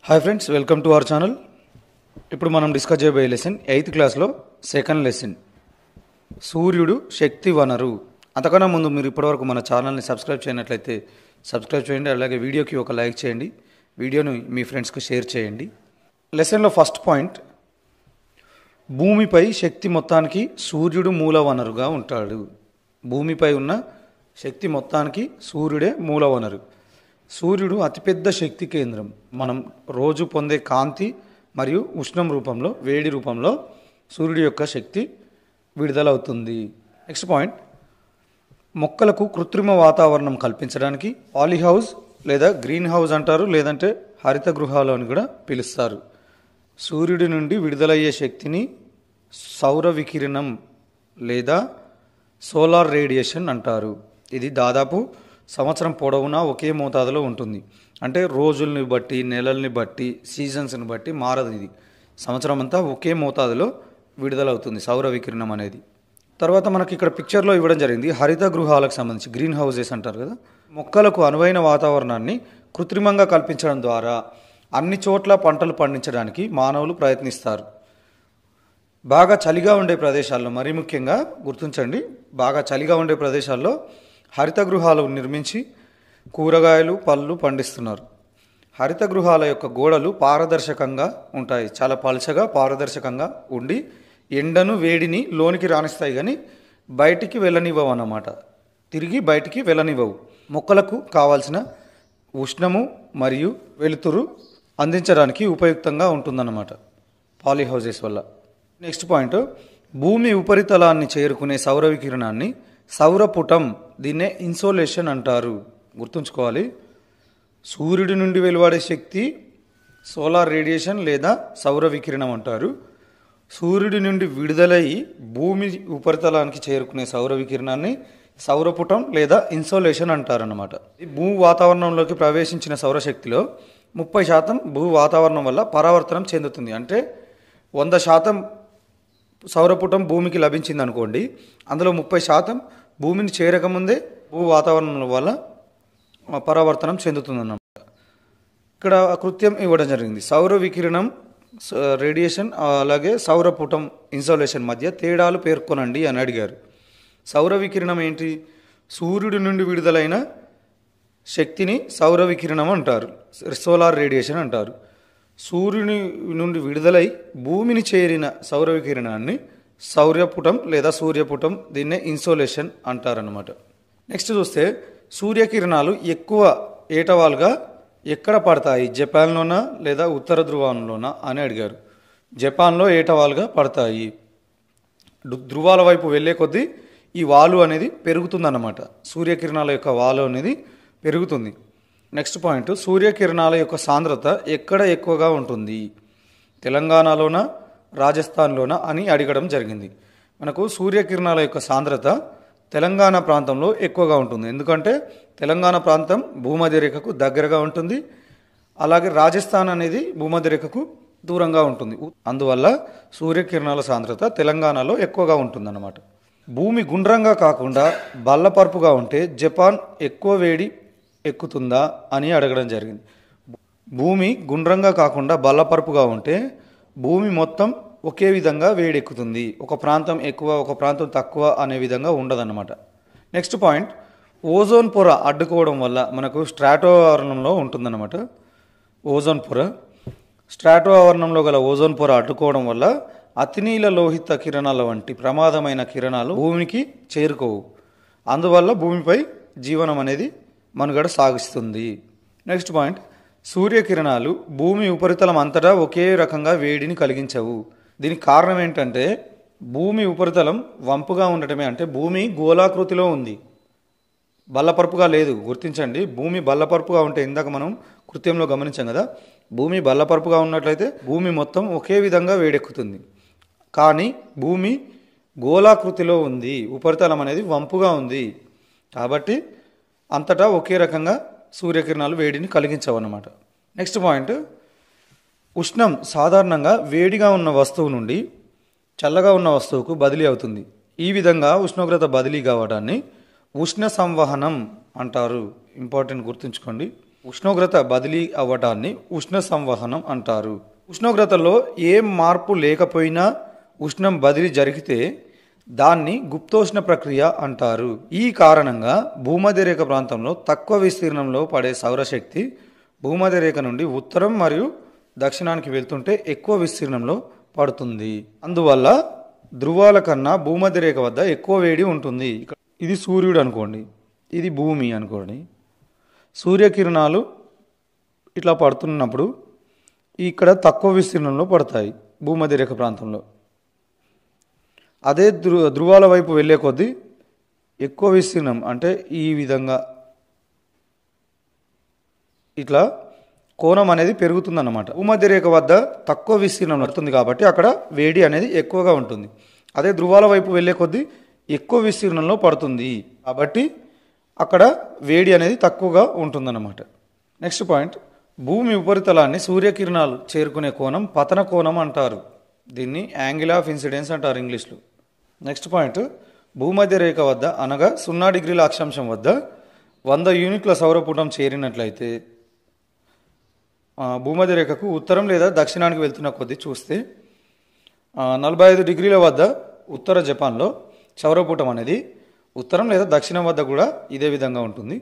Hi friends, welcome to our channel. ఇప్పుడు మనం discuss చేయబోయే లెసన్ 8th క్లాస్లో సెకండ్ లెసన్, సూర్యుడు శక్తి వనరు. అంతకన్నా ముందు మీరు ఇప్పటివరకు మన ఛానల్ని సబ్స్క్రైబ్ చేయనట్లయితే సబ్స్క్రైబ్ చేయండి. అలాగే వీడియోకి ఒక లైక్ చేయండి, వీడియోను మీ ఫ్రెండ్స్కి షేర్ చేయండి. లెసన్లో ఫస్ట్ పాయింట్, భూమిపై శక్తి మొత్తానికి సూర్యుడు మూల వనరుగా ఉంటాడు. భూమిపై ఉన్న శక్తి మొత్తానికి సూర్యుడే మూల వనరు. సూర్యుడు అతిపెద్ద శక్తి కేంద్రం. మనం రోజు పొందే కాంతి మరియు ఉష్ణం రూపంలో, వేడి రూపంలో సూర్యుడి యొక్క శక్తి విడుదలవుతుంది. నెక్స్ట్ పాయింట్, మొక్కలకు కృత్రిమ వాతావరణం కల్పించడానికి పాలీహౌస్ లేదా గ్రీన్ హౌస్ అంటారు, లేదంటే హరిత గృహాలు అని కూడా పిలుస్తారు. సూర్యుడి నుండి విడుదలయ్యే శక్తిని సౌర వికిరణం లేదా సోలార్ రేడియేషన్ అంటారు. ఇది దాదాపు సంవత్సరం పొడవునా ఒకే మోతాదులో ఉంటుంది. అంటే రోజుల్ని బట్టి, నెలల్ని బట్టి, సీజన్స్ని బట్టి మారదు. ఇది సంవత్సరం అంతా ఒకే మోతాదులో విడుదలవుతుంది సౌర వికిరణం అనేది. తర్వాత మనకి ఇక్కడ పిక్చర్లో ఇవ్వడం జరిగింది హరిత గృహాలకు సంబంధించి, గ్రీన్ హౌసెస్ అంటారు కదా. మొక్కలకు అనువైన వాతావరణాన్ని కృత్రిమంగా కల్పించడం ద్వారా అన్ని చోట్ల పంటలు పండించడానికి మానవులు ప్రయత్నిస్తారు. బాగా చలిగా ఉండే ప్రదేశాల్లో, మరీ ముఖ్యంగా గుర్తుంచండి, బాగా చలిగా ఉండే ప్రదేశాల్లో హరిత గృహాలు నిర్మించి కూరగాయలు, పళ్ళు పండిస్తున్నారు. హరిత గృహాల యొక్క గోడలు పారదర్శకంగా ఉంటాయి, చాలా పల్చగా పారదర్శకంగా ఉండి ఎండను, వేడిని లోనికి రాణిస్తాయి, కానీ బయటికి వెళ్ళనివ్వవు అన్నమాట. తిరిగి బయటికి వెళ్ళనివ్వవు. మొక్కలకు కావాల్సిన ఉష్ణము మరియు వెలుతురు అందించడానికి ఉపయుక్తంగా ఉంటుందన్నమాట పాలీహౌసెస్ వల్ల. నెక్స్ట్ పాయింట్, భూమి ఉపరితలాన్ని చేరుకునే సౌర వికిరణాన్ని సౌరపుటం, దీన్నే ఇన్సోలేషన్ అంటారు. గుర్తుంచుకోవాలి, సూర్యుడి నుండి వెలువడే శక్తి సోలార్ రేడియేషన్ లేదా సౌర వికిరణం అంటారు. సూర్యుడి నుండి విడుదలై భూమి ఉపరితలానికి చేరుకునే సౌర వికిరణాన్ని సౌరపుటం లేదా ఇన్సోలేషన్ అంటారన్నమాట. ఈ భూ వాతావరణంలోకి ప్రవేశించిన సౌరశక్తిలో 30% భూ వాతావరణం వల్ల పరావర్తనం చెందుతుంది. అంటే 100% సౌరపుటం భూమికి లభించింది అనుకోండి, అందులో 30% భూమిని చేరకముందే భూ వాతావరణం వల్ల పరావర్తనం చెందుతుందన్నమాట. ఇక్కడ కృత్యం ఇవ్వడం జరిగింది. సౌర వికిరణం రేడియేషన్ అలాగే సౌరపుటం ఇన్సోలేషన్ మధ్య తేడాలు పేర్కొనండి అని అడిగారు. సౌర వికిరణం ఏంటి? సూర్యుడి నుండి విడుదలైన శక్తిని సౌర వికిరణం అంటారు, సోలార్ రేడియేషన్ అంటారు. సూర్యుని నుండి విడుదలై భూమిని చేరిన సౌర వికిరణాన్ని సౌరపుటం లేదా సూర్యపుటం, దీన్నే ఇన్సోలేషన్ అంటారన్నమాట. నెక్స్ట్ చూస్తే, సూర్యకిరణాలు ఎక్కువ ఏటవాలుగా ఎక్కడ పడతాయి? జపాన్లోనా లేదా ఉత్తర ధ్రువంలోనా అని అడిగారు. జపాన్లో ఏటవాలుగా పడతాయి. ధృవాల వైపు వెళ్ళే కొద్దీ ఈ వాలు అనేది పెరుగుతుందన్నమాట. సూర్యకిరణాల యొక్క వాలు అనేది పెరుగుతుంది. నెక్స్ట్ పాయింట్, సూర్యకిరణాల యొక్క సాంద్రత ఎక్కడ ఎక్కువగా ఉంటుంది? తెలంగాణలోనా రాజస్థాన్లోనా అని అడగడం జరిగింది. మనకు సూర్యకిరణాల యొక్క సాంద్రత తెలంగాణ ప్రాంతంలో ఎక్కువగా ఉంటుంది. ఎందుకంటే తెలంగాణ ప్రాంతం భూమధ్య రేఖకు దగ్గరగా ఉంటుంది, అలాగే రాజస్థాన్ అనేది భూమధ్య రేఖకు దూరంగా ఉంటుంది. అందువల్ల సూర్యకిరణాల సాంద్రత తెలంగాణలో ఎక్కువగా ఉంటుందన్నమాట. భూమి గుండ్రంగా కాకుండా బల్లపరుపుగా ఉంటే జపాన్ ఎక్కువ వేడి ఎక్కుతుందా అని అడగడం జరిగింది. భూమి గుండ్రంగా కాకుండా బల్లపరుపుగా ఉంటే భూమి మొత్తం ఒకే విధంగా వేడెక్కుతుంది. ఒక ప్రాంతం ఎక్కువ, ఒక ప్రాంతం తక్కువ అనే విధంగా ఉండదన్నమాట. నెక్స్ట్ పాయింట్, ఓజోన్ పొర అడ్డుకోవడం వల్ల మనకు స్ట్రాటో ఆవరణంలో ఉంటుందన్నమాట. ఓజోన్ పొర, స్ట్రాటో ఆవరణంలో గల ఓజోన్ పొర అడ్డుకోవడం వల్ల అతినీల లోహిత కిరణాల వంటి ప్రమాదమైన కిరణాలు భూమికి చేరుకోవు. అందువల్ల భూమిపై జీవనం అనేది మనుగడ సాగిస్తుంది. నెక్స్ట్ పాయింట్, సూర్యకిరణాలు భూమి ఉపరితలం అంతటా ఒకే రకంగా వేడిని కలిగించవు. దీనికి కారణం ఏంటంటే, భూమి ఉపరితలం వంపుగా ఉండటమే. అంటే భూమి గోళాకృతిలో ఉంది, బల్లపరుపుగా లేదు. గుర్తించండి, భూమి బల్లపరుపుగా ఉంటే, ఇందాక మనం కృత్యంలో గమనించాం కదా, భూమి బల్లపరుపుగా ఉన్నట్లయితే భూమి మొత్తం ఒకే విధంగా వేడెక్కుతుంది. కానీ భూమి గోళాకృతిలో ఉంది, ఉపరితలం అనేది వంపుగా ఉంది. కాబట్టి అంతటా ఒకే రకంగా సూర్యకిరణాలు వేడిని కలిగించవన్నమాట. నెక్స్ట్ పాయింట్, ఉష్ణం సాధారణంగా వేడిగా ఉన్న వస్తువు నుండి చల్లగా ఉన్న వస్తువుకు బదిలీ అవుతుంది. ఈ విధంగా ఉష్ణోగ్రత బదిలీ కావడాన్ని ఉష్ణ సంవహనం అంటారు. ఇంపార్టెంట్, గుర్తుంచుకోండి. ఉష్ణోగ్రత బదిలీ అవ్వటాన్ని ఉష్ణ సంవహనం అంటారు. ఉష్ణోగ్రతలో ఏ మార్పు లేకపోయినా ఉష్ణం బదిలీ జరిగితే దాన్ని గుప్తోష్ణ ప్రక్రియ అంటారు. ఈ కారణంగా భూమధ్యరేఖ ప్రాంతంలో తక్కువ విస్తీర్ణంలో పడే సౌరశక్తి భూమధ్యరేఖ నుండి ఉత్తరం మరియు దక్షిణానికి వెళ్తుంటే ఎక్కువ విస్తీర్ణంలో పడుతుంది. అందువల్ల ధృవాల కన్నా భూమధ్యరేఖ వద్ద ఎక్కువ వేడి ఉంటుంది. ఇది సూర్యుడు అనుకోండి, ఇది భూమి అనుకోండి. సూర్యకిరణాలు ఇట్లా పడుతున్నప్పుడు ఇక్కడ తక్కువ విస్తీర్ణంలో పడతాయి భూమధ్యరేఖ ప్రాంతంలో. అదే ధృవాల వైపు వెళ్ళే కొద్దీ ఎక్కువ విస్తీర్ణం, అంటే ఈ విధంగా ఇట్లా కోణం అనేది పెరుగుతుందన్నమాట. భూమధ్యరేఖ వద్ద తక్కువ విస్తీర్ణం పడుతుంది కాబట్టి అక్కడ వేడి అనేది ఎక్కువగా ఉంటుంది. అదే ధృవాల వైపు వెళ్ళే కొద్దీ ఎక్కువ విస్తీర్ణంలో పడుతుంది కాబట్టి అక్కడ వేడి అనేది తక్కువగా ఉంటుందన్నమాట. నెక్స్ట్ పాయింట్, భూమి ఉపరితలాన్ని సూర్యకిరణాలు చేరుకునే కోణం పతన కోణం అంటారు. దీన్ని యాంగిల్ ఆఫ్ ఇన్సిడెన్స్ అంటారు ఇంగ్లీష్లో. నెక్స్ట్ పాయింట్, భూమధ్యరేఖ వద్ద అనగా 0 డిగ్రీల అక్షాంశం వద్ద 100 యూనిట్ల సౌరపుటం చేరినట్లయితే భూమధ్యరేఖకు ఉత్తరం లేదా దక్షిణానికి వెళ్తున్న కొద్దీ చూస్తే 45 డిగ్రీల వద్ద ఉత్తర జపాన్లో సౌరపుటం అనేది ఉత్తరం లేదా దక్షిణం వద్ద కూడా ఇదే విధంగా ఉంటుంది.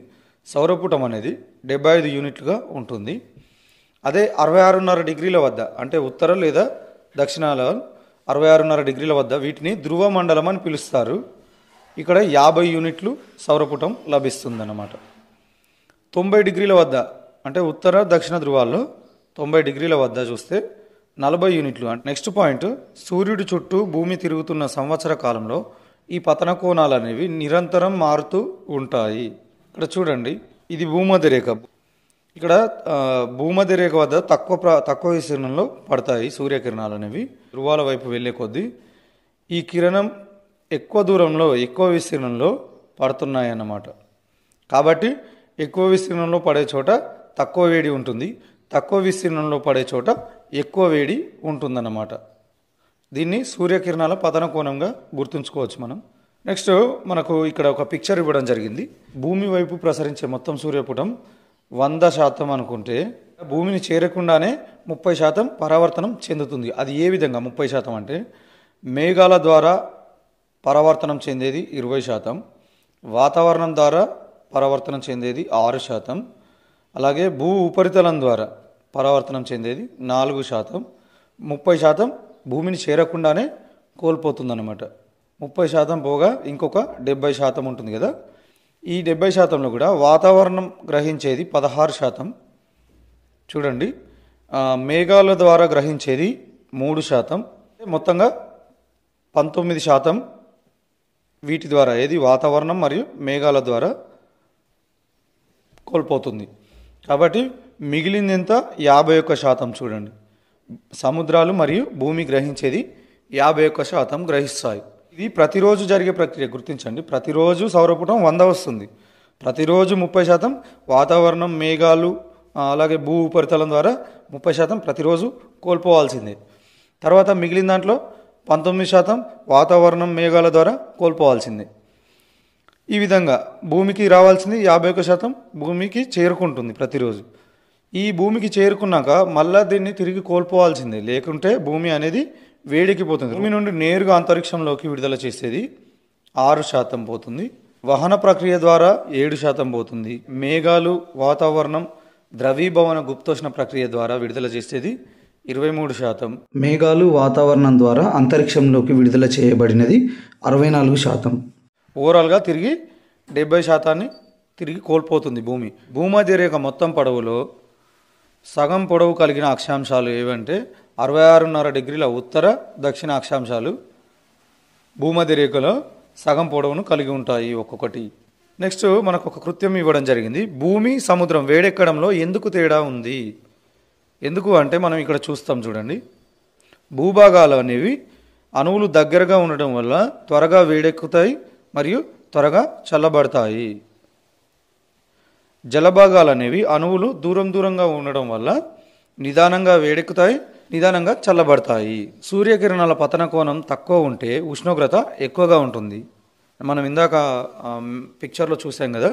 సౌరపుటం అనేది 75 యూనిట్లుగా ఉంటుంది. అదే 66.5 డిగ్రీల వద్ద, అంటే ఉత్తర లేదా దక్షిణాల 66.5 డిగ్రీల వద్ద వీటిని ధ్రువ మండలం అని పిలుస్తారు. ఇక్కడ 50 యూనిట్లు సౌరపుటం లభిస్తుందన్నమాట. 90 డిగ్రీల వద్ద, అంటే ఉత్తర దక్షిణ ధృవాల్లో 90 డిగ్రీల వద్ద చూస్తే 40 యూనిట్లు. నెక్స్ట్ పాయింట్, సూర్యుడి చుట్టూ భూమి తిరుగుతున్న సంవత్సర కాలంలో ఈ పతన కోణాలు అనేవి నిరంతరం మారుతూ ఉంటాయి. ఇక్కడ చూడండి, ఇది భూమధ్యరేఖ. ఇక్కడ భూమధ్యరేఖ వద్ద తక్కువ విస్తీర్ణంలో పడతాయి సూర్యకిరణాలు అనేవి. ధృవాల వైపు వెళ్ళే కొద్దీ ఈ కిరణం ఎక్కువ దూరంలో ఎక్కువ విస్తీర్ణంలో పడుతున్నాయి అన్నమాట. కాబట్టి ఎక్కువ విస్తీర్ణంలో పడే చోట తక్కువ వేడి ఉంటుంది, తక్కువ విస్తీర్ణంలో పడే చోట ఎక్కువ వేడి ఉంటుందన్నమాట. దీన్ని సూర్యకిరణాల పతన కోణంగా గుర్తుంచుకోవచ్చు మనం. నెక్స్ట్ మనకు ఇక్కడ ఒక పిక్చర్ ఇవ్వడం జరిగింది. భూమి వైపు ప్రసరించే మొత్తం సూర్యపుటం 100% అనుకుంటే భూమిని చేరకుండానే 30% పరావర్తనం చెందుతుంది. అది ఏ విధంగా 30% అంటే, మేఘాల ద్వారా పరావర్తనం చెందేది 20%, వాతావరణం ద్వారా పరావర్తనం చెందేది 6%, అలాగే భూ ఉపరితలం ద్వారా పరావర్తనం చెందేది 4%, 30% భూమిని చేరకుండానే కోల్పోతుందన్నమాట. 30% పోగా ఇంకొక 70% ఉంటుంది కదా. ఈ 70%లో కూడా వాతావరణం గ్రహించేది 16%. చూడండి, మేఘాల ద్వారా గ్రహించేది 3%, మొత్తంగా 19% వీటి ద్వారా, ఏది వాతావరణం మరియు మేఘాల ద్వారా కోల్పోతుంది. కాబట్టి మిగిలిందెంత? 51%. చూడండి, సముద్రాలు మరియు భూమి గ్రహించేది 51% గ్రహిస్తాయి. ఇది ప్రతిరోజు జరిగే ప్రక్రియ, గుర్తించండి. ప్రతిరోజు సౌరపుటం 100 వస్తుంది. ప్రతిరోజు 30% వాతావరణం, మేఘాలు, అలాగే భూ ఉపరితలం ద్వారా 30% ప్రతిరోజు కోల్పోవాల్సిందే. తర్వాత మిగిలిన దాంట్లో 19% వాతావరణం, మేఘాల ద్వారా కోల్పోవాల్సిందే. ఈ విధంగా భూమికి రావాల్సింది 51% భూమికి చేరుకుంటుంది ప్రతిరోజు. ఈ భూమికి చేరుకున్నాక మళ్ళా దీన్ని తిరిగి కోల్పోవాల్సిందే, లేకుంటే భూమి అనేది వేడికి పోతుంది. భూమి నుండి నేరుగా అంతరిక్షంలోకి విడుదల చేసేది 6% పోతుంది. వహన ప్రక్రియ ద్వారా 7% పోతుంది. మేఘాలు, వాతావరణం, ద్రవీభవన గుప్తోష్ణ ప్రక్రియ ద్వారా విడుదల చేసేది 23%. మేఘాలు, వాతావరణం ద్వారా అంతరిక్షంలోకి విడుదల చేయబడినది 64%. ఓవరాల్గా తిరిగి 70% తిరిగి కోల్పోతుంది భూమి. భూమధ్యరేఖ మొత్తం పొడవులో సగం పొడవు కలిగిన అక్షాంశాలు ఏవంటే 66.5 డిగ్రీల ఉత్తర దక్షిణ అక్షాంశాలు భూమధ్యరేఖలో సగం పొడవును కలిగి ఉంటాయి ఒక్కొక్కటి. నెక్స్ట్ మనకు ఒక కృత్యం ఇవ్వడం జరిగింది. భూమి, సముద్రం వేడెక్కడంలో ఎందుకు తేడా ఉంది? ఎందుకు అంటే మనం ఇక్కడ చూస్తాం చూడండి, భూభాగాలు అనేవి అణువులు దగ్గరగా ఉండడం వల్ల త్వరగా వేడెక్కుతాయి మరియు త్వరగా చల్లబడతాయి. జలభాగాలు అనేవి అణువులు దూరంగా ఉండడం వల్ల నిదానంగా వేడెక్కుతాయి, నిదానంగా చల్లబడతాయి. సూర్యకిరణాల పతన కోణం తక్కువ ఉంటే ఉష్ణోగ్రత ఎక్కువగా ఉంటుంది. మనం ఇందాక పిక్చర్లో చూసాం కదా,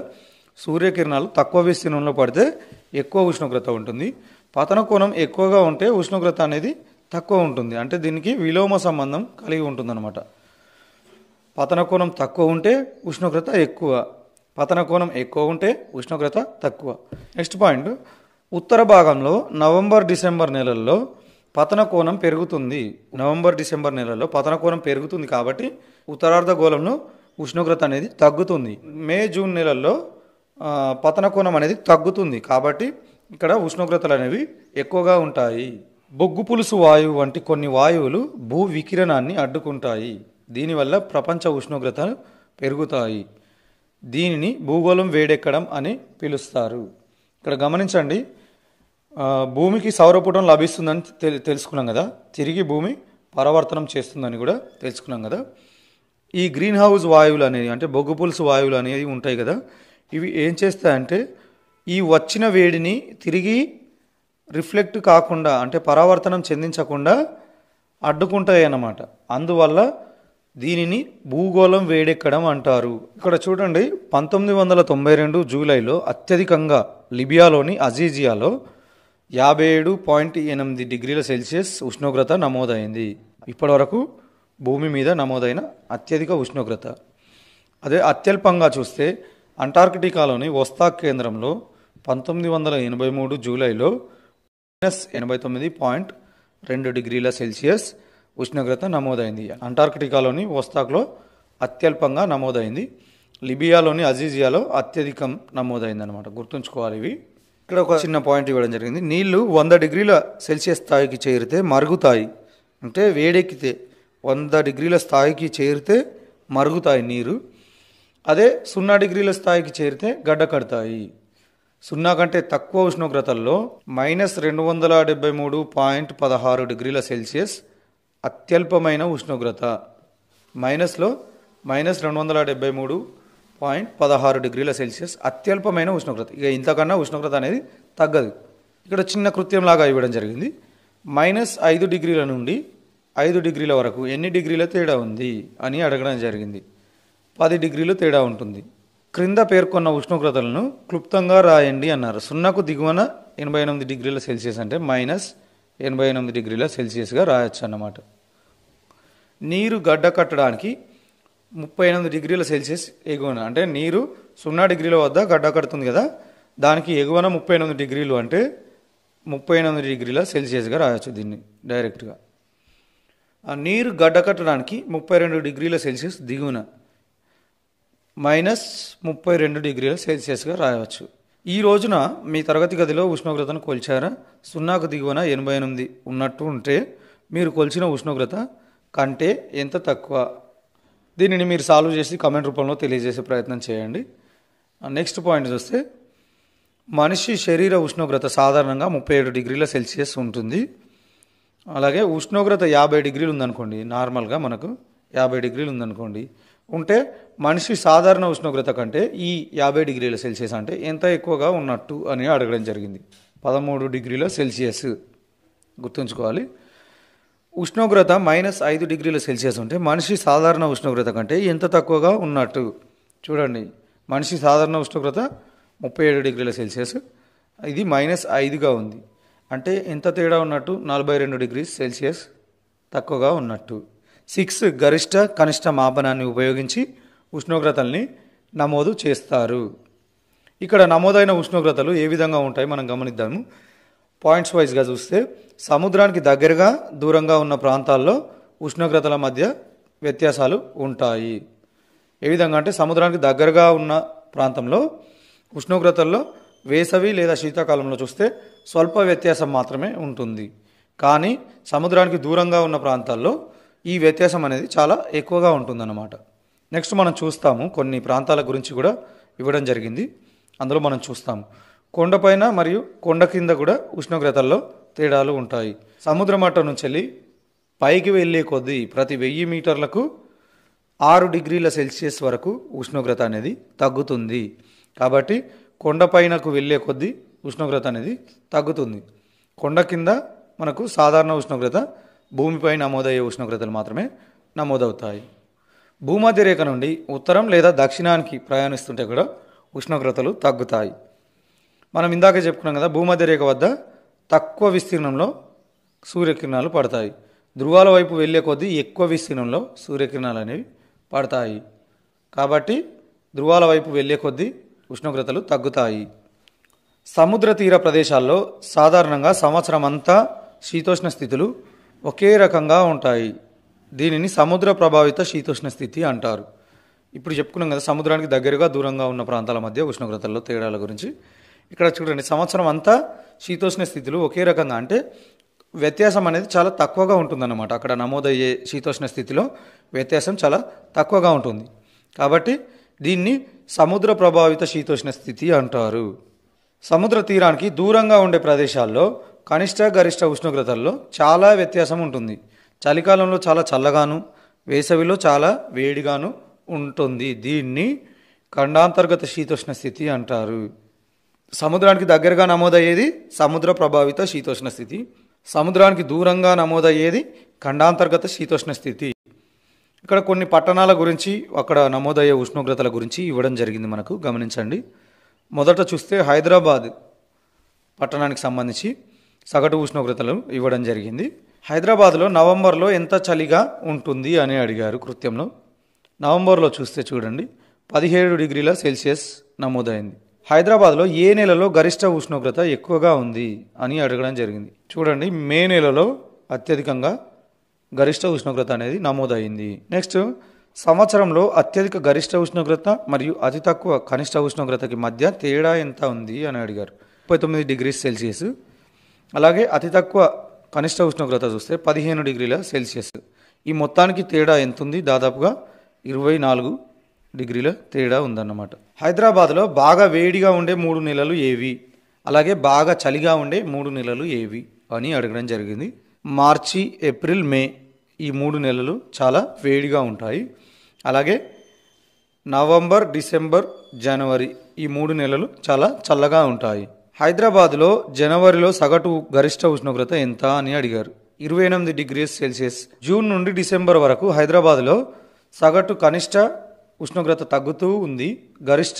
సూర్యకిరణాలు తక్కువ విస్తీర్ణంలో పడితే ఎక్కువ ఉష్ణోగ్రత ఉంటుంది. పతన కోణం ఎక్కువగా ఉంటే ఉష్ణోగ్రత అనేది తక్కువ ఉంటుంది. అంటే దీనికి విలోమ సంబంధం కలిగి ఉంటుందన్నమాట. పతన కోణం తక్కువ ఉంటే ఉష్ణోగ్రత ఎక్కువ, పతన కోణం ఎక్కువ ఉంటే ఉష్ణోగ్రత తక్కువ. నెక్స్ట్ పాయింట్, ఉత్తర భాగంలో నవంబర్ డిసెంబర్ నెలల్లో పతన కోణం పెరుగుతుంది. నవంబర్ డిసెంబర్ నెలల్లో పతన కోణం పెరుగుతుంది కాబట్టి ఉత్తరార్ధగోళంలో ఉష్ణోగ్రత అనేది తగ్గుతుంది. మే జూన్ నెలల్లో పతన కోణం అనేది తగ్గుతుంది కాబట్టి ఇక్కడ ఉష్ణోగ్రతలు అనేవి ఎక్కువగా ఉంటాయి. బొగ్గు పులుసు వాయువు వంటి కొన్ని వాయువులు భూ వికిరణాన్ని అడ్డుకుంటాయి. దీనివల్ల ప్రపంచ ఉష్ణోగ్రతలు పెరుగుతాయి. దీనిని భూగోళం వేడెక్కడం అని పిలుస్తారు. ఇక్కడ గమనించండి, భూమికి సౌరపుటం లభిస్తుందని తెలుసుకున్నాం కదా, తిరిగి భూమి పరావర్తనం చేస్తుందని కూడా తెలుసుకున్నాం కదా. ఈ గ్రీన్ హౌస్ వాయువులు అనేవి అంటే బొగ్గు పులుసు వాయువులు అనేవి ఉంటాయి కదా, ఇవి ఏం చేస్తాయంటే ఈ వచ్చిన వేడిని తిరిగి రిఫ్లెక్ట్ కాకుండా అంటే పరావర్తనం చెందించకుండా అడ్డుకుంటాయి అన్నమాట. అందువల్ల దీనిని భూగోళం వేడెక్కడం అంటారు. ఇక్కడ చూడండి, 1992 జూలైలో అత్యధికంగా లిబియాలోని అజీజియాలో 57.8 డిగ్రీల సెల్సియస్ ఉష్ణోగ్రత నమోదైంది. ఇప్పటి వరకు భూమి మీద నమోదైన అత్యధిక ఉష్ణోగ్రత. అదే అత్యల్పంగా చూస్తే అంటార్కిటికాలోని వస్తాక్ కేంద్రంలో 1983 జూలైలో -89.2 డిగ్రీల సెల్సియస్ ఉష్ణోగ్రత నమోదైంది. అంటార్కిటికాలోని వస్తాక్లో అత్యల్పంగా నమోదైంది. లిబియాలోని అజీజియాలో అత్యధికం నమోదైంది అనమాట. గుర్తుంచుకోవాలి ఇవి. ఇక్కడ ఒక చిన్న పాయింట్ ఇవ్వడం జరిగింది. నీళ్లు 100 డిగ్రీల సెల్సియస్ స్థాయికి చేరితే మరుగుతాయి. అంటే వేడెక్కితే 100 డిగ్రీల స్థాయికి చేరితే మరుగుతాయి నీరు. అదే 0 డిగ్రీల స్థాయికి చేరితే గడ్డ కడతాయి. 0 కంటే తక్కువ ఉష్ణోగ్రతల్లో -273.16 డిగ్రీల సెల్సియస్ అత్యల్పమైన ఉష్ణోగ్రత. మైనస్లో -273.16 డిగ్రీల సెల్సియస్ అత్యల్పమైన ఉష్ణోగ్రత. ఇక ఇంతకన్నా ఉష్ణోగ్రత అనేది తగ్గదు. ఇక్కడ చిన్న కృత్యంలాగా ఇవ్వడం జరిగింది. -5 డిగ్రీల నుండి 5 డిగ్రీల వరకు ఎన్ని డిగ్రీల తేడా ఉంది అని అడగడం జరిగింది. 10 డిగ్రీలు తేడా ఉంటుంది. క్రింద పేర్కొన్న ఉష్ణోగ్రతలను క్లుప్తంగా రాయండి అన్నారు. 0కు దిగువన 88 డిగ్రీల సెల్సియస్ అంటే -88 డిగ్రీల సెల్సియస్గా రాయొచ్చు అన్నమాట. నీరు గడ్డ కట్టడానికి 38 డిగ్రీల సెల్సియస్ ఎగువన, అంటే నీరు 0 డిగ్రీల వద్ద గడ్డ కడుతుంది కదా, దానికి ఎగువన 38 డిగ్రీలు అంటే 38 డిగ్రీల సెల్సియస్గా రాయొచ్చు దీన్ని డైరెక్ట్గా. ఆ నీరు గడ్డ కట్టడానికి 32 డిగ్రీల సెల్సియస్ దిగువన -32 డిగ్రీల సెల్సియస్గా రాయవచ్చు. ఈ రోజున మీ తరగతి గదిలో ఉష్ణోగ్రతను కొలిచారా? 0కు దిగువన 88 ఉన్నట్టు ఉంటే మీరు కొలిచిన ఉష్ణోగ్రత కంటే ఎంత తక్కువ? దీనిని మీరు సాల్వ్ చేసి కామెంట్ రూపంలో తెలియజేసే ప్రయత్నం చేయండి. నెక్స్ట్ పాయింట్ చూస్తే, మనిషి శరీర ఉష్ణోగ్రత సాధారణంగా 37 డిగ్రీల సెల్సియస్ ఉంటుంది. అలాగే ఉష్ణోగ్రత 50 డిగ్రీలు ఉందనుకోండి, నార్మల్గా మనకు 50 డిగ్రీలు ఉందనుకోండి, ఉంటే మనిషి సాధారణ ఉష్ణోగ్రత కంటే ఈ 50 డిగ్రీల సెల్సియస్ అంటే ఎంత ఎక్కువగా ఉన్నట్టు అని అడగడం జరిగింది. 13 డిగ్రీల సెల్సియస్ గుర్తుంచుకోవాలి. ఉష్ణోగ్రత -5 డిగ్రీల సెల్సియస్ ఉంటే మనిషి సాధారణ ఉష్ణోగ్రత కంటే ఎంత తక్కువగా ఉన్నట్టు. చూడండి, మనిషి సాధారణ ఉష్ణోగ్రత 37 డిగ్రీల సెల్సియస్, ఇది -5గా ఉంది. అంటే ఎంత తేడా ఉన్నట్టు? 42 డిగ్రీ సెల్సియస్ తక్కువగా ఉన్నట్టు. 6 గరిష్ట కనిష్ట మాపనాన్ని ఉపయోగించి ఉష్ణోగ్రతల్ని నమోదు చేస్తారు. ఇక్కడ నమోదైన ఉష్ణోగ్రతలు ఏ విధంగా ఉంటాయి మనం గమనిద్దాము. పాయింట్స్ వైజ్గా చూస్తే, సముద్రానికి దగ్గరగా దూరంగా ఉన్న ప్రాంతాల్లో ఉష్ణోగ్రతల మధ్య వ్యత్యాసాలు ఉంటాయి. ఏ విధంగా అంటే, సముద్రానికి దగ్గరగా ఉన్న ప్రాంతంలో ఉష్ణోగ్రతల్లో వేసవి లేదా శీతాకాలంలో చూస్తే స్వల్ప వ్యత్యాసం మాత్రమే ఉంటుంది. కానీ సముద్రానికి దూరంగా ఉన్న ప్రాంతాల్లో ఈ వ్యత్యాసం అనేది చాలా ఎక్కువగా ఉంటుందన్నమాట. నెక్స్ట్ మనం చూస్తాము, కొన్ని ప్రాంతాల గురించి కూడా ఇవ్వడం జరిగింది. అందులో మనం చూస్తాము, కొండపైన మరియు కొండ కింద కూడా ఉష్ణోగ్రతల్లో తేడాలు ఉంటాయి. సముద్ర మట్టం నుంచి వెళ్ళి పైకి వెళ్ళే కొద్దీ ప్రతి 1000 మీటర్లకు 6 డిగ్రీల సెల్సియస్ వరకు ఉష్ణోగ్రత అనేది తగ్గుతుంది. కాబట్టి కొండపైనకు వెళ్ళే కొద్దీ ఉష్ణోగ్రత అనేది తగ్గుతుంది. కొండ కింద మనకు సాధారణ ఉష్ణోగ్రత, భూమిపై నమోదయ్యే ఉష్ణోగ్రతలు మాత్రమే నమోదవుతాయి. భూమధ్య రేఖ నుండి ఉత్తరం లేదా దక్షిణానికి ప్రయాణిస్తుంటే కూడా ఉష్ణోగ్రతలు తగ్గుతాయి. మనం ఇందాకే చెప్పుకున్నాం కదా, భూమధ్య రేఖ వద్ద తక్కువ విస్తీర్ణంలో సూర్యకిరణాలు పడతాయి. ధృవాల వైపు వెళ్ళే కొద్దీ ఎక్కువ విస్తీర్ణంలో సూర్యకిరణాలు అనేవి పడతాయి. కాబట్టి ధృవాల వైపు వెళ్ళే కొద్దీ ఉష్ణోగ్రతలు తగ్గుతాయి. సముద్ర తీర ప్రదేశాల్లో సాధారణంగా సంవత్సరం అంతా శీతోష్ణ స్థితులు ఒకే రకంగా ఉంటాయి. దీనిని సముద్ర ప్రభావిత శీతోష్ణ స్థితి అంటారు. ఇప్పుడు చెప్పుకున్నాం కదా, సముద్రానికి దగ్గరగా దూరంగా ఉన్న ప్రాంతాల మధ్య ఉష్ణోగ్రతల్లో తేడాల గురించి. ఇక్కడ చూడండి, సంవత్సరం అంతా శీతోష్ణ స్థితులు ఒకే రకంగా అంటే వ్యత్యాసం అనేది చాలా తక్కువగా ఉంటుందన్నమాట. అక్కడ నమోదయ్యే శీతోష్ణ స్థితిలో వ్యత్యాసం చాలా తక్కువగా ఉంటుంది. కాబట్టి దీన్ని సముద్ర ప్రభావిత శీతోష్ణ స్థితి అంటారు. సముద్ర తీరానికి దూరంగా ఉండే ప్రదేశాల్లో కనిష్ట గరిష్ట ఉష్ణోగ్రతల్లో చాలా వ్యత్యాసం ఉంటుంది. చలికాలంలో చాలా చల్లగాను, వేసవిలో చాలా వేడిగాను ఉంటుంది. దీన్ని ఖండాంతర్గత శీతోష్ణ స్థితి అంటారు. సముద్రానికి దగ్గరగా నమోదయ్యేది సముద్ర ప్రభావిత శీతోష్ణ స్థితి, సముద్రానికి దూరంగా నమోదయ్యేది ఖండాంతర్గత శీతోష్ణ స్థితి. ఇక్కడ కొన్ని పట్టణాల గురించి, అక్కడ నమోదయ్యే ఉష్ణోగ్రతల గురించి ఇవ్వడం జరిగింది మనకు, గమనించండి. మొదట చూస్తే హైదరాబాద్ పట్టణానికి సంబంధించి సగటు ఉష్ణోగ్రతలు ఇవ్వడం జరిగింది. హైదరాబాద్లో నవంబర్లో ఎంత చలిగా ఉంటుంది అని అడిగారు కృత్యంలో. నవంబర్లో చూస్తే చూడండి, 17 డిగ్రీల సెల్సియస్ నమోదైంది. హైదరాబాద్లో ఏ నెలలో గరిష్ట ఉష్ణోగ్రత ఎక్కువగా ఉంది అని అడగడం జరిగింది. చూడండి, మే నెలలో అత్యధికంగా గరిష్ట ఉష్ణోగ్రత అనేది నమోదైంది. నెక్స్ట్, సంవత్సరంలో అత్యధిక గరిష్ట ఉష్ణోగ్రత మరియు అతి తక్కువ కనిష్ట ఉష్ణోగ్రతకి మధ్య తేడా ఎంత ఉంది అని అడిగారు. 39 డిగ్రీ సెల్సియస్. అలాగే అతి తక్కువ కనిష్ట ఉష్ణోగ్రత చూస్తే 15 డిగ్రీల సెల్సియస్. ఈ మొత్తానికి తేడా ఎంత ఉంది? దాదాపుగా 24 డిగ్రీల తేడా ఉందన్నమాట. హైదరాబాద్లో బాగా వేడిగా ఉండే 3 నెలలు ఏవి, అలాగే బాగా చలిగా ఉండే 3 నెలలు ఏవి అని అడగడం జరిగింది. మార్చి, ఏప్రిల్, మే ఈ 3 నెలలు చాలా వేడిగా ఉంటాయి. అలాగే నవంబర్, డిసెంబర్, జనవరి ఈ 3 నెలలు చాలా చల్లగా ఉంటాయి. హైదరాబాద్లో జనవరిలో సగటు గరిష్ట ఉష్ణోగ్రత ఎంత అని అడిగారు. 28 డిగ్రీ సెల్సియస్. జూన్ నుండి డిసెంబర్ వరకు హైదరాబాద్లో సగటు కనిష్ట ఉష్ణోగ్రత తగ్గుతూ ఉంది, గరిష్ట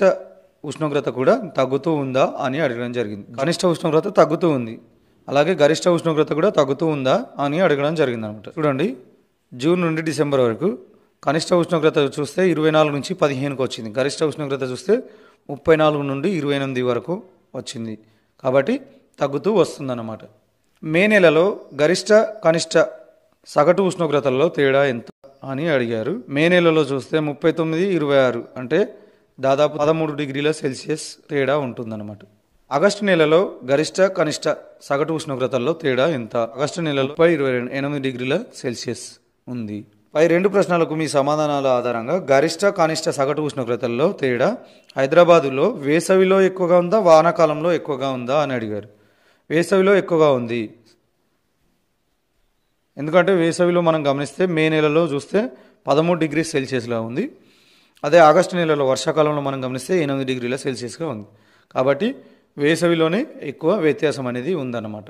ఉష్ణోగ్రత కూడా తగ్గుతూ ఉందా అని అడగడం జరిగింది. కనిష్ట ఉష్ణోగ్రత తగ్గుతూ ఉంది, అలాగే గరిష్ట ఉష్ణోగ్రత కూడా తగ్గుతూ ఉందా అని అడగడం జరిగింది అనమాట. చూడండి, జూన్ నుండి డిసెంబర్ వరకు కనిష్ట ఉష్ణోగ్రత చూస్తే 24 నుంచి 15కు వచ్చింది. గరిష్ట ఉష్ణోగ్రత చూస్తే 34 నుండి 28 వరకు వచ్చింది. కాబట్టి తగ్గుతూ వస్తుందన్నమాట. మే నెలలో గరిష్ట కనిష్ట సగటు ఉష్ణోగ్రతలలో తేడా ఎంత అని అడిగారు. మే నెలలో చూస్తే 39, 26 అంటే దాదాపు 13 డిగ్రీల సెల్సియస్ తేడా ఉంటుందన్నమాట. ఆగస్టు నెలలో గరిష్ట కనిష్ట సగటు ఉష్ణోగ్రతల్లో తేడా ఎంత? ఆగస్టు నెలలో 28 డిగ్రీల సెల్సియస్ ఉంది. పై 2 ప్రశ్నలకు మీ సమాధానాల ఆధారంగా గరిష్ట కనిష్ట సగటు ఉష్ణోగ్రతల్లో తేడా హైదరాబాదులో వేసవిలో ఎక్కువగా ఉందా, వానాకాలంలో ఎక్కువగా ఉందా అని అడిగారు. వేసవిలో ఎక్కువగా ఉంది. ఎందుకంటే వేసవిలో మనం గమనిస్తే మే నెలలో చూస్తే 13 డిగ్రీ సెల్సియస్గా ఉంది. అదే ఆగస్టు నెలలో వర్షాకాలంలో మనం గమనిస్తే 8 డిగ్రీల సెల్సియస్గా ఉంది. కాబట్టి వేసవిలోనే ఎక్కువ వ్యత్యాసం అనేది ఉందన్నమాట.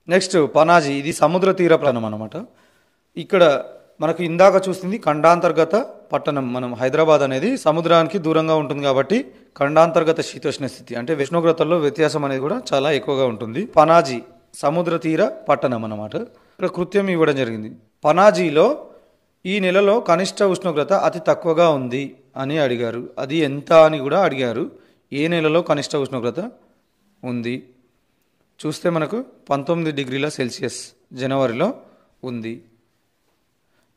నెక్స్ట్, పనాజీ. ఇది సముద్ర తీర ప్రాంతం అన్నమాట. ఇక్కడ మనకు ఇందాక చూస్తుంది ఖండాంతర్గత పట్టణం. మనం హైదరాబాద్ అనేది సముద్రానికి దూరంగా ఉంటుంది కాబట్టి ఖండాంతర్గత శీతోష్ణ స్థితి అంటే ఉష్ణోగ్రతల్లో వ్యత్యాసం అనేది కూడా చాలా ఎక్కువగా ఉంటుంది. పనాజీ సముద్ర తీర పట్టణం అన్నమాట. ఇక్కడ కృత్యం ఇవ్వడం జరిగింది. పనాజీలో ఈ నెలలో కనిష్ట ఉష్ణోగ్రత అతి తక్కువగా ఉంది అని అడిగారు. అది ఎంత అని కూడా అడిగారు. ఏ నెలలో కనిష్ట ఉష్ణోగ్రత ఉంది చూస్తే మనకు 19 డిగ్రీల సెల్సియస్ జనవరిలో ఉంది.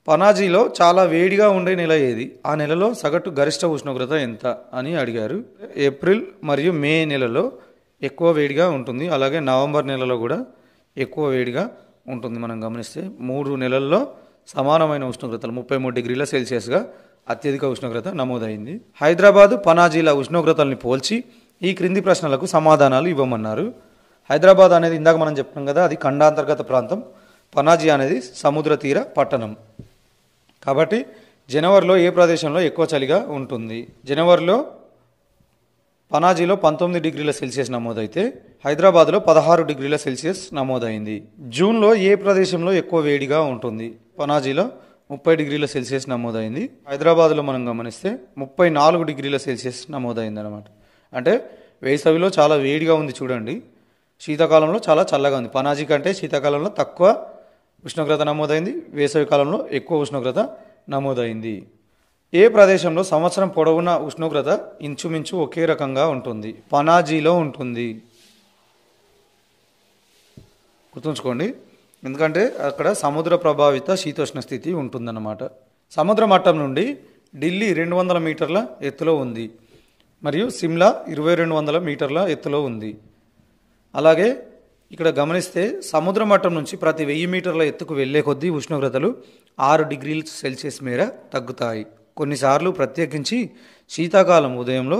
పనాజీలో చాలా వేడిగా ఉండే నెల ఏది? ఆ నెలలో సగటు గరిష్ట ఉష్ణోగ్రత ఎంత అని అడిగారు. ఏప్రిల్ మరియు మే నెలలో ఎక్కువ వేడిగా ఉంటుంది. అలాగే నవంబర్ నెలలో కూడా ఎక్కువ వేడిగా ఉంటుంది. మనం గమనిస్తే 3 నెలల్లో సమానమైన ఉష్ణోగ్రతలు 33 డిగ్రీల సెల్సియస్గా అత్యధిక ఉష్ణోగ్రత నమోదైంది. హైదరాబాదు, పనాజీల ఉష్ణోగ్రతల్ని పోల్చి ఈ క్రింది ప్రశ్నలకు సమాధానాలు ఇవ్వమన్నారు. హైదరాబాద్ అనేది ఇందాక మనం చెప్తున్నాం కదా, అది ఖండాంతర్గత ప్రాంతం. పనాజీ అనేది సముద్ర తీర పట్టణం. కాబట్టి జనవరిలో ఏ ప్రదేశంలో ఎక్కువ చలిగా ఉంటుంది? జనవరిలో పనాజీలో 19 డిగ్రీల సెల్సియస్ నమోదైతే హైదరాబాద్లో 16 డిగ్రీల సెల్సియస్ నమోదైంది. జూన్లో ఏ ప్రదేశంలో ఎక్కువ వేడిగా ఉంటుంది? పనాజీలో 30 డిగ్రీల సెల్సియస్ నమోదైంది. హైదరాబాద్లో మనం గమనిస్తే 34 డిగ్రీల సెల్సియస్ నమోదైంది అనమాట. అంటే వేసవిలో చాలా వేడిగా ఉంది చూడండి, శీతాకాలంలో చాలా చల్లగా ఉంది. పనాజీ కంటే శీతాకాలంలో తక్కువ ఉష్ణోగ్రత నమోదైంది, వేసవి కాలంలో ఎక్కువ ఉష్ణోగ్రత నమోదైంది. ఏ ప్రదేశంలో సంవత్సరం పొడవునా ఉష్ణోగ్రత ఇంచుమించు ఒకే రకంగా ఉంటుంది? పనాజీలో ఉంటుంది. గుర్తుంచుకోండి, ఎందుకంటే అక్కడ సముద్ర ప్రభావిత శీతోష్ణ స్థితి ఉంటుందన్నమాట. సముద్ర మట్టం నుండి ఢిల్లీ 200 మీటర్ల ఎత్తులో ఉంది మరియు సిమ్లా 2200 మీటర్ల ఎత్తులో ఉంది. అలాగే ఇక్కడ గమనిస్తే సముద్ర మట్టం నుంచి ప్రతి 1000 మీటర్ల ఎత్తుకు వెళ్లే కొద్దీ ఉష్ణోగ్రతలు 6 డిగ్రీల సెల్సియస్ మేర తగ్గుతాయి. కొన్నిసార్లు ప్రత్యేకించి శీతాకాలం ఉదయంలో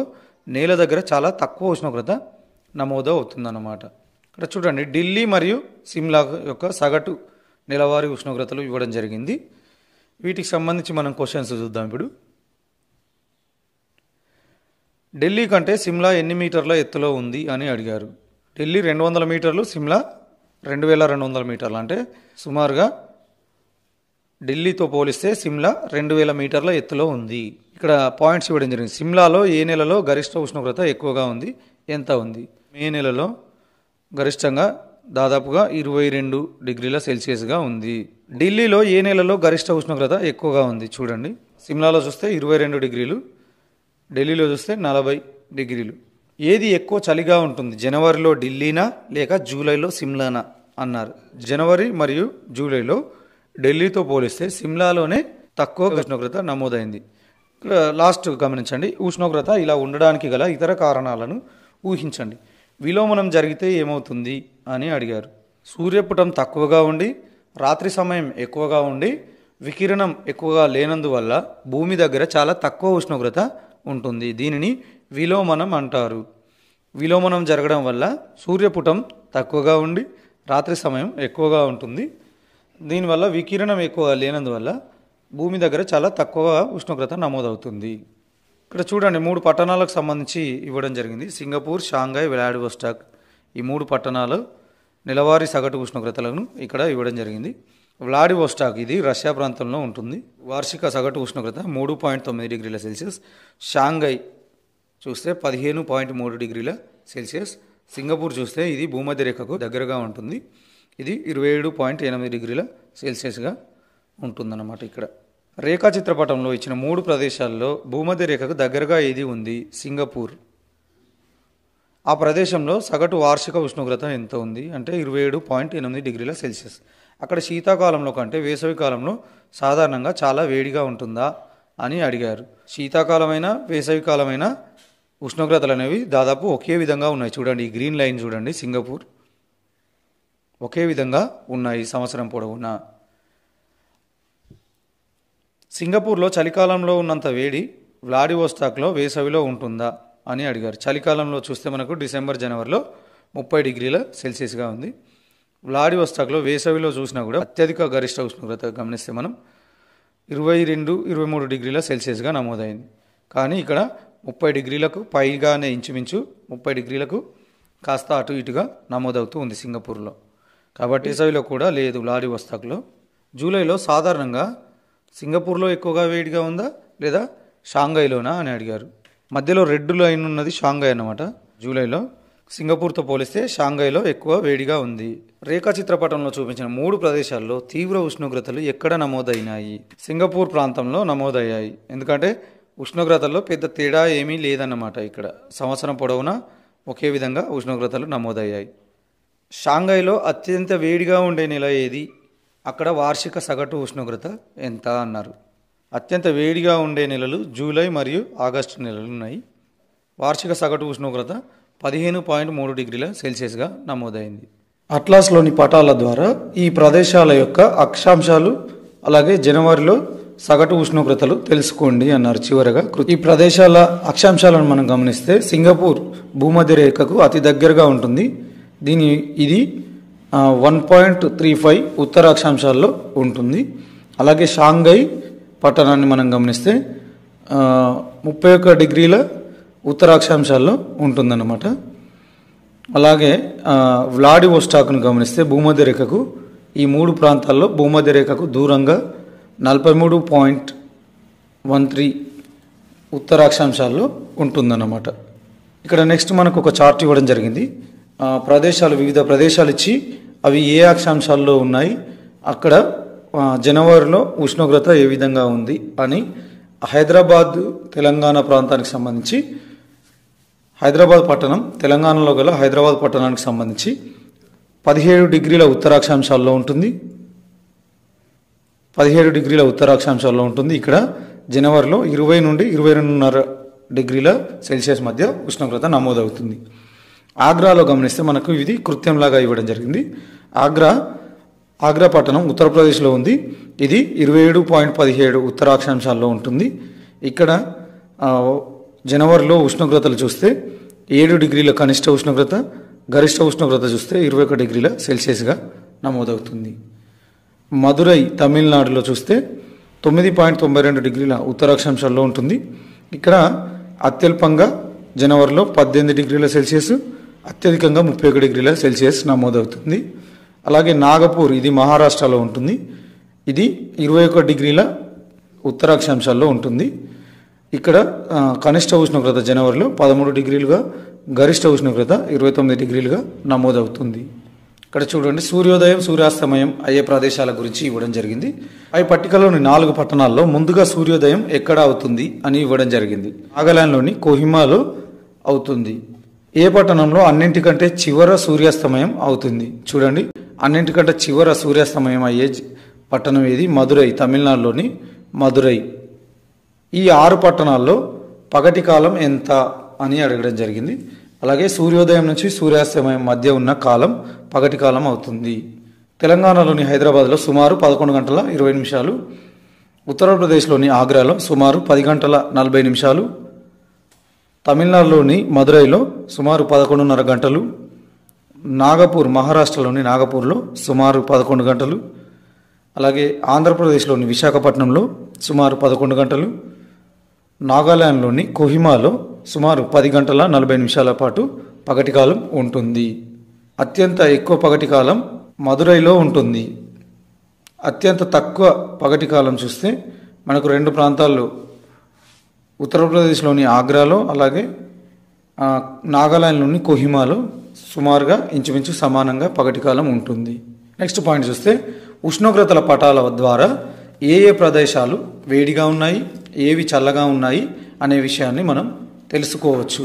నేల దగ్గర చాలా తక్కువ ఉష్ణోగ్రత నమోదు అవుతుందన్నమాట. ఇక్కడ చూడండి, ఢిల్లీ మరియు సిమ్లా యొక్క సగటు నెలవారీ ఉష్ణోగ్రతలు ఇవ్వడం జరిగింది. వీటికి సంబంధించి మనం క్వశ్చన్స్ చూద్దాం. ఇప్పుడు ఢిల్లీ కంటే సిమ్లా ఎన్ని మీటర్ల ఎత్తులో ఉంది అని అడిగారు. ఢిల్లీ 200 మీటర్లు, సిమ్లా 2200 మీటర్లు. అంటే సుమారుగా ఢిల్లీతో పోలిస్తే సిమ్లా 2000 మీటర్ల ఎత్తులో ఉంది. ఇక్కడ పాయింట్స్ ఇవ్వడం జరిగింది. సిమ్లాలో ఏ నెలలో గరిష్ట ఉష్ణోగ్రత ఎక్కువగా ఉంది, ఎంత ఉంది? మే నెలలో గరిష్టంగా దాదాపుగా 22 డిగ్రీల సెల్సియస్గా ఉంది. ఢిల్లీలో ఏ నెలలో గరిష్ట ఉష్ణోగ్రత ఎక్కువగా ఉంది? చూడండి, సిమ్లాలో చూస్తే 22 డిగ్రీలు, ఢిల్లీలో చూస్తే 40 డిగ్రీలు. ఏది ఎక్కువ చలిగా ఉంటుంది, జనవరిలో ఢిల్లీనా లేక జూలైలో సిమ్లానా అన్నారు. జనవరి మరియు జూలైలో ఢిల్లీతో పోలిస్తే సిమ్లాలోనే తక్కువ ఉష్ణోగ్రత నమోదైంది. ఇక్కడ లాస్ట్ గమనించండి, ఉష్ణోగ్రత ఇలా ఉండడానికి గల ఇతర కారణాలను ఊహించండి. విలోమనం జరిగితే ఏమవుతుంది అని అడిగారు. సూర్యపుటం తక్కువగా ఉండి రాత్రి సమయం ఎక్కువగా ఉండి వికిరణం ఎక్కువగా లేనందువల్ల భూమి దగ్గర చాలా తక్కువ ఉష్ణోగ్రత ఉంటుంది. దీనిని విలోమనం అంటారు. విలోమనం జరగడం వల్ల సూర్యపుటం తక్కువగా ఉండి రాత్రి సమయం ఎక్కువగా ఉంటుంది. దీనివల్ల వికిరణం ఎక్కువగా లేనందువల్ల భూమి దగ్గర చాలా తక్కువ ఉష్ణోగ్రత నమోదవుతుంది. ఇక్కడ చూడండి, 3 పట్టణాలకు సంబంధించి ఇవ్వడం జరిగింది. Singapore, Shanghai, Vladivostok. ఈ 3 పట్టణాలు నెలవారీ సగటు ఉష్ణోగ్రతలను ఇక్కడ ఇవ్వడం జరిగింది. వ్లాడివోస్టాక్ ఇది రష్యా ప్రాంతంలో ఉంటుంది. వార్షిక సగటు ఉష్ణోగ్రత 3.9 డిగ్రీల సెల్సియస్. షాంఘై చూస్తే 15.3 డిగ్రీల సెల్సియస్. సింగపూర్ చూస్తే ఇది భూమధ్య రేఖకు దగ్గరగా ఉంటుంది. ఇది 27.8 డిగ్రీల సెల్సియస్గా ఉంటుందన్నమాట. ఇక్కడ రేఖా చిత్రపటంలో ఇచ్చిన 3 ప్రదేశాల్లో భూమధ్య రేఖకు దగ్గరగా ఏది ఉంది? సింగపూర్. ఆ ప్రదేశంలో సగటు వార్షిక ఉష్ణోగ్రత ఎంత ఉంది అంటే 27.8 డిగ్రీల సెల్సియస్. అక్కడ శీతాకాలంలో కంటే వేసవి కాలంలో సాధారణంగా చాలా వేడిగా ఉంటుందా అని అడిగారు. శీతాకాలమైన వేసవి కాలమైన ఉష్ణోగ్రతలు అనేవి దాదాపు ఒకే విధంగా ఉన్నాయి. చూడండి, ఈ గ్రీన్ లైన్ చూడండి, సింగపూర్ ఒకే విధంగా ఉన్నాయి సంవత్సరం పొడవునా. సింగపూర్లో చలికాలంలో ఉన్నంత వేడి వ్లాడివోస్టాక్లో వేసవిలో ఉంటుందా అని అడిగారు. చలికాలంలో చూస్తే మనకు డిసెంబర్ జనవరిలో 30 డిగ్రీల సెల్సియస్గా ఉంది. వ్లాడివోస్టాక్లో వేసవిలో చూసినా కూడా అత్యధిక గరిష్ట ఉష్ణోగ్రత గమనిస్తే మనం 22-23 డిగ్రీల సెల్సియస్గా నమోదైంది. కానీ ఇక్కడ 30 డిగ్రీలకు పైగానే, ఇంచుమించు 30 డిగ్రీలకు కాస్త అటు ఇటుగా నమోదవుతూ ఉంది సింగపూర్లో. కాబట్టి వేసవిలో కూడా లేదు వ్లాడివోస్టాక్లో. జూలైలో సాధారణంగా సింగపూర్లో ఎక్కువగా వేడిగా ఉందా లేదా షాంఘైలోనా అని అడిగారు. మధ్యలో రెడ్ లైన్ ఉన్నది షాంఘై అన్నమాట. జూలైలో సింగపూర్తో పోలిస్తే షాంఘైలో ఎక్కువ వేడిగా ఉంది. రేఖా చిత్రపటంలో చూపించిన 3 ప్రదేశాల్లో తీవ్ర ఉష్ణోగ్రతలు ఎక్కడ నమోదైనాయి? సింగపూర్ ప్రాంతంలో నమోదయ్యాయి. ఎందుకంటే ఉష్ణోగ్రతల్లో పెద్ద తేడా ఏమీ లేదన్నమాట. ఇక్కడ సంవత్సరం పొడవునా ఒకే విధంగా ఉష్ణోగ్రతలు నమోదయ్యాయి. షాంఘైలో అత్యంత వేడిగా ఉండే నెల ఏది? అక్కడ వార్షిక సగటు ఉష్ణోగ్రత ఎంత అన్నారు. అత్యంత వేడిగా ఉండే నెలలు జూలై మరియు ఆగస్టు నెలలు ఉన్నాయి. వార్షిక సగటు ఉష్ణోగ్రత 15.3 డిగ్రీల సెల్సియస్గా నమోదైంది. అట్లాస్లోని పటాల ద్వారా ఈ ప్రదేశాల యొక్క అక్షాంశాలు అలాగే జనవరిలో సగటు ఉష్ణోగ్రతలు తెలుసుకోండి అన్నారు. చివరగా ఈ ప్రదేశాల అక్షాంశాలను మనం గమనిస్తే సింగపూర్ భూమధ్య రేఖకు అతి దగ్గరగా ఉంటుంది. ఇది 1.35 ఉత్తర అక్షాంశాల్లో ఉంటుంది. అలాగే షాంఘై పట్టణాన్ని మనం గమనిస్తే 31 డిగ్రీల ఉత్తర అక్షాంశాల్లో ఉంటుందన్నమాట. అలాగే వ్లాడివోస్టాక్ను గమనిస్తే భూమధ్య రేఖకు ఈ 3 ప్రాంతాల్లో భూమధ్య రేఖకు దూరంగా 43.13 ఉత్తర అక్షాంశాల్లో ఉంటుందన్నమాట. ఇక్కడ నెక్స్ట్ మనకు ఒక చార్ట్ ఇవ్వడం జరిగింది. వివిధ ప్రదేశాలు ఇచ్చి అవి ఏ అక్షాంశాల్లో ఉన్నాయి, అక్కడ జనవరిలో ఉష్ణోగ్రత ఏ విధంగా ఉంది అని హైదరాబాద్ తెలంగాణ ప్రాంతానికి సంబంధించి, హైదరాబాద్ పట్టణం తెలంగాణలో గల హైదరాబాద్ పట్టణానికి సంబంధించి 17 డిగ్రీల ఉత్తరాక్షాంశాల్లో ఉంటుంది. 17 డిగ్రీల ఉత్తరాక్షాంశాల్లో ఉంటుంది. ఇక్కడ జనవరిలో 20 నుండి 22.5 డిగ్రీల సెల్సియస్ మధ్య ఉష్ణోగ్రత నమోదవుతుంది. ఆగ్రాలో గమనిస్తే మనకు ఇది కృత్యంలాగా ఇవ్వడం జరిగింది. ఆగ్రా పట్టణం ఉత్తరప్రదేశ్లో ఉంది. ఇది 27.17 ఉత్తరాక్షాంశాల్లో ఉంటుంది. ఇక్కడ జనవరిలో ఉష్ణోగ్రతలు చూస్తే 7 డిగ్రీల కనిష్ట ఉష్ణోగ్రత, గరిష్ట ఉష్ణోగ్రత చూస్తే 21 డిగ్రీల సెల్సియస్గా నమోదవుతుంది. మదురై తమిళనాడులో చూస్తే 9.92 డిగ్రీల ఉత్తరాక్షాంశాల్లో ఉంటుంది. ఇక్కడ అత్యల్పంగా జనవరిలో 18 డిగ్రీల సెల్సియస్, అత్యధికంగా 31 డిగ్రీల సెల్సియస్ నమోదవుతుంది. అలాగే నాగపూర్, ఇది మహారాష్ట్రలో ఉంటుంది. ఇది 21 డిగ్రీల ఉత్తరాక్షాంశాల్లో ఉంటుంది. ఇక్కడ కనిష్ట ఉష్ణోగ్రత జనవరిలో 13 డిగ్రీలుగా, గరిష్ట ఉష్ణోగ్రత 29 డిగ్రీలుగా నమోదవుతుంది. ఇక్కడ చూడండి, సూర్యోదయం సూర్యాస్తమయం అయ్యే ప్రదేశాల గురించి ఇవ్వడం జరిగింది. పై పట్టికలోని 4 పట్టణాల్లో ముందుగా సూర్యోదయం ఎక్కడ అవుతుంది అని ఇవ్వడం జరిగింది. నాగాలాండ్లోని కోహిమాలో అవుతుంది. ఏ పట్టణంలో అన్నింటికంటే చివర సూర్యాస్తమయం అవుతుంది? చూడండి, అన్నింటికంటే చివర సూర్యాస్తమయం అయ్యే పట్టణం ఏది? మదురై, తమిళనాడులోని మదురై. ఈ 6 పట్టణాల్లో పగటి కాలం ఎంత అని అడగడం జరిగింది. అలాగే సూర్యోదయం నుంచి సూర్యాస్తమయం మధ్య ఉన్న కాలం పగటి కాలం అవుతుంది. తెలంగాణలోని హైదరాబాద్లో సుమారు 11 గంటల 20 నిమిషాలు, ఉత్తరప్రదేశ్లోని ఆగ్రాలో సుమారు 10 గంటల 40 నిమిషాలు, తమిళనాడులోని మదురైలో సుమారు 11:30 గంటలు, నాగపూర్, మహారాష్ట్రలోని నాగపూర్లో సుమారు 11 గంటలు, అలాగే ఆంధ్రప్రదేశ్లోని విశాఖపట్నంలో సుమారు 11 గంటలు, నాగాలాండ్లోని కోహిమాలో సుమారు 10 గంటల 40 నిమిషాల పాటు పగటి కాలం ఉంటుంది. అత్యంత ఎక్కువ పగటి కాలం మదురైలో ఉంటుంది. అత్యంత తక్కువ పగటి కాలం చూస్తే మనకు 2 ప్రాంతాల్లో, ఉత్తరప్రదేశ్లోని ఆగ్రాలో అలాగే నాగాలాండ్లోని కోహిమాలో సుమారుగా ఇంచుమించు సమానంగా పగటి కాలం ఉంటుంది. నెక్స్ట్ పాయింట్ చూస్తే ఉష్ణోగ్రతల పటాల ద్వారా ఏ ఏ ప్రదేశాలు వేడిగా ఉన్నాయి, ఏవి చల్లగా ఉన్నాయి అనే విషయాన్ని మనం తెలుసుకోవచ్చు.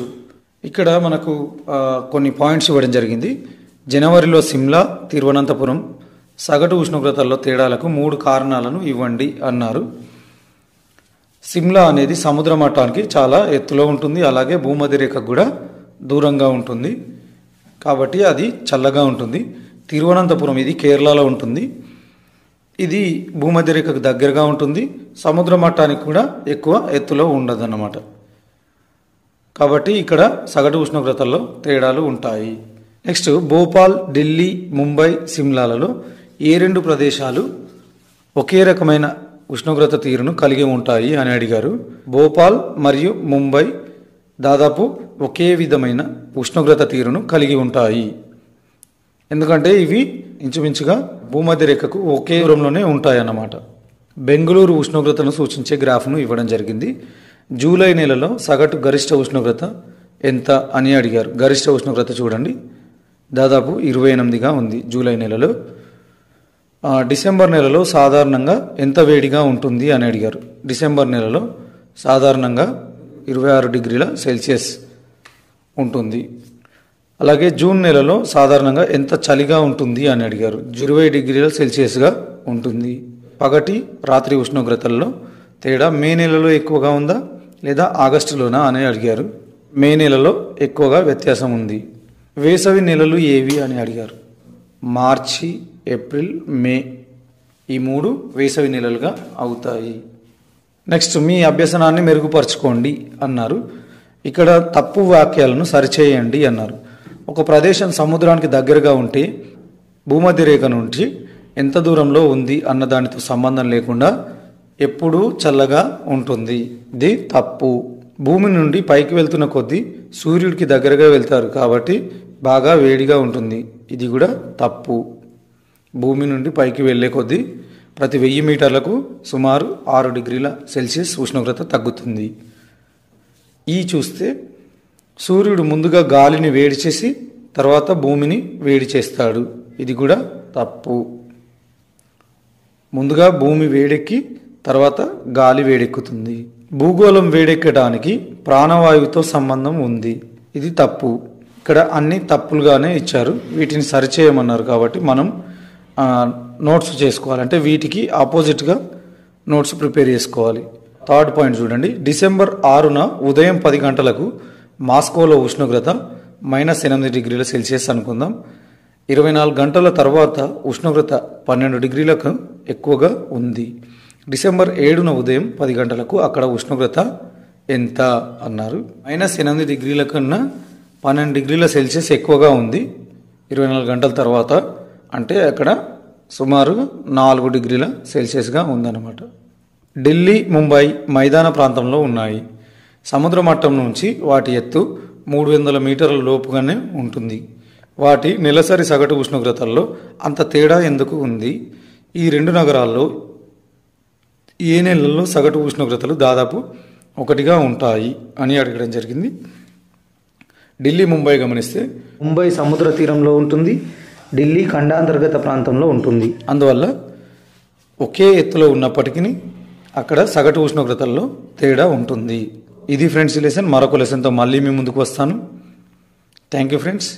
ఇక్కడ మనకు కొన్ని పాయింట్స్ ఇవ్వడం జరిగింది. జనవరిలో సిమ్లా, తిరువనంతపురం సగటు ఉష్ణోగ్రతల్లో తేడాలకు 3 కారణాలను ఇవ్వండి అన్నారు. సిమ్లా అనేది సముద్ర మట్టానికి చాలా ఎత్తులో ఉంటుంది, అలాగే భూమధ్య రేఖకు కూడా దూరంగా ఉంటుంది, కాబట్టి అది చల్లగా ఉంటుంది. తిరువనంతపురం ఇది కేరళలో ఉంటుంది, ఇది భూమధ్య రేఖకు దగ్గరగా ఉంటుంది, సముద్ర మట్టానికి కూడా ఎక్కువ ఎత్తులో ఉండదన్నమాట. కాబట్టి ఇక్కడ సగటు ఉష్ణోగ్రతల్లో తేడాలు ఉంటాయి. నెక్స్ట్, భోపాల్, ఢిల్లీ, ముంబై, సిమ్లాలలో ఏ 2 ప్రదేశాలు ఒకే రకమైన ఉష్ణోగ్రత తీరును కలిగి ఉంటాయి అని అడిగారు. భోపాల్ మరియు ముంబై దాదాపు ఒకే విధమైన ఉష్ణోగ్రత తీరును కలిగి ఉంటాయి, ఎందుకంటే ఇవి ఇంచుమించుగా భూమధ్య రేఖకు ఒకే దూరంలోనే ఉంటాయన్నమాట. బెంగళూరు ఉష్ణోగ్రతను సూచించే గ్రాఫ్ను ఇవ్వడం జరిగింది. జూలై నెలలో సగటు గరిష్ట ఉష్ణోగ్రత ఎంత అని అడిగారు. గరిష్ట ఉష్ణోగ్రత చూడండి, దాదాపు 28గా ఉంది జూలై నెలలో. డిసెంబర్ నెలలో సాధారణంగా ఎంత వేడిగా ఉంటుంది అని అడిగారు. డిసెంబర్ నెలలో సాధారణంగా 26 డిగ్రీల సెల్సియస్ ఉంటుంది. అలాగే జూన్ నెలలో సాధారణంగా ఎంత చలిగా ఉంటుంది అని అడిగారు. 20 డిగ్రీల సెల్సియస్గా ఉంటుంది. పగటి రాత్రి ఉష్ణోగ్రతల్లో తేడా మే నెలలో ఎక్కువగా ఉందా లేదా ఆగస్టులోనా అని అడిగారు. మే నెలలో ఎక్కువగా వ్యత్యాసం ఉంది. వేసవి నెలలు ఏవి అని అడిగారు. మార్చి, ఏప్రిల్, మే ఈ 3 వేసవి నెలలుగా అవుతాయి. నెక్స్ట్, మీ అభ్యసనాన్ని మెరుగుపరచుకోండి అన్నారు. ఇక్కడ తప్పు వాక్యాలను సరిచేయండి అన్నారు. ఒక ప్రదేశం సముద్రానికి దగ్గరగా ఉంటే భూమధ్య రేఖ నుంచి ఎంత దూరంలో ఉంది అన్న దానితో సంబంధం లేకుండా ఎప్పుడూ చల్లగా ఉంటుంది. ఇది తప్పు. భూమి నుండి పైకి వెళ్తున్న కొద్దీ సూర్యుడికి దగ్గరగా వెళ్తారు కాబట్టి బాగా వేడిగా ఉంటుంది. ఇది కూడా తప్పు. భూమి నుండి పైకి వెళ్ళే కొద్దీ ప్రతి 1000 మీటర్లకు సుమారు 6 డిగ్రీల సెల్సియస్ ఉష్ణోగ్రత తగ్గుతుంది. ఈ చూస్తే సూర్యుడు ముందుగా గాలిని వేడి చేసి తర్వాత భూమిని వేడి చేస్తాడు. ఇది కూడా తప్పు. ముందుగా భూమి వేడెక్కి తర్వాత గాలి వేడెక్కుతుంది. భూగోళం వేడెక్కడానికి ప్రాణవాయువుతో సంబంధం ఉంది. ఇది తప్పు. ఇక్కడ అన్ని తప్పులుగానే ఇచ్చారు. వీటిని సరిచేయమన్నారు కాబట్టి మనం నోట్స్ చేసుకోవాలి. అంటే వీటికి ఆపోజిట్గా నోట్స్ ప్రిపేర్ చేసుకోవాలి. థర్డ్ పాయింట్ చూడండి. డిసెంబర్ 6న ఉదయం 10 గంటలకు మాస్కోలో ఉష్ణోగ్రత -8 డిగ్రీల సెల్సియస్ అనుకుందాం. 24 గంటల తర్వాత ఉష్ణోగ్రత 12 డిగ్రీలకు ఎక్కువగా ఉంది. డిసెంబర్ 7న ఉదయం 10 గంటలకు అక్కడ ఉష్ణోగ్రత ఎంత అన్నారు. -8 డిగ్రీల కన్నా 12 డిగ్రీల సెల్సియస్ ఎక్కువగా ఉంది 24 గంటల తర్వాత. అంటే అక్కడ సుమారు 4 డిగ్రీల సెల్సియస్గా ఉందన్నమాట. ఢిల్లీ, ముంబై మైదాన ప్రాంతంలో ఉన్నాయి. సముద్ర మట్టం నుంచి వాటి ఎత్తు 300 మీటర్ల లోపుగానే ఉంటుంది. వాటి నెలసరి సగటు ఉష్ణోగ్రతల్లో అంత తేడా ఎందుకు ఉంది? ఈ రెండు నగరాల్లో ఏ నెలల్లో సగటు ఉష్ణోగ్రతలు దాదాపు ఒకటిగా ఉంటాయి అని అడగడం జరిగింది. ఢిల్లీ, ముంబై గమనిస్తే ముంబై సముద్ర తీరంలో ఉంటుంది, ఢిల్లీ ఖండాంతర్గత ప్రాంతంలో ఉంటుంది. అందువల్ల ఒకే ఎత్తులో ఉన్నప్పటికీ అక్కడ సగటు ఉష్ణోగ్రతల్లో తేడా ఉంటుంది. ఇది ఫ్రెండ్స్ లెసన్. మరొక లెసన్తో మళ్ళీ మీ ముందుకు వస్తాను. Thank you friends.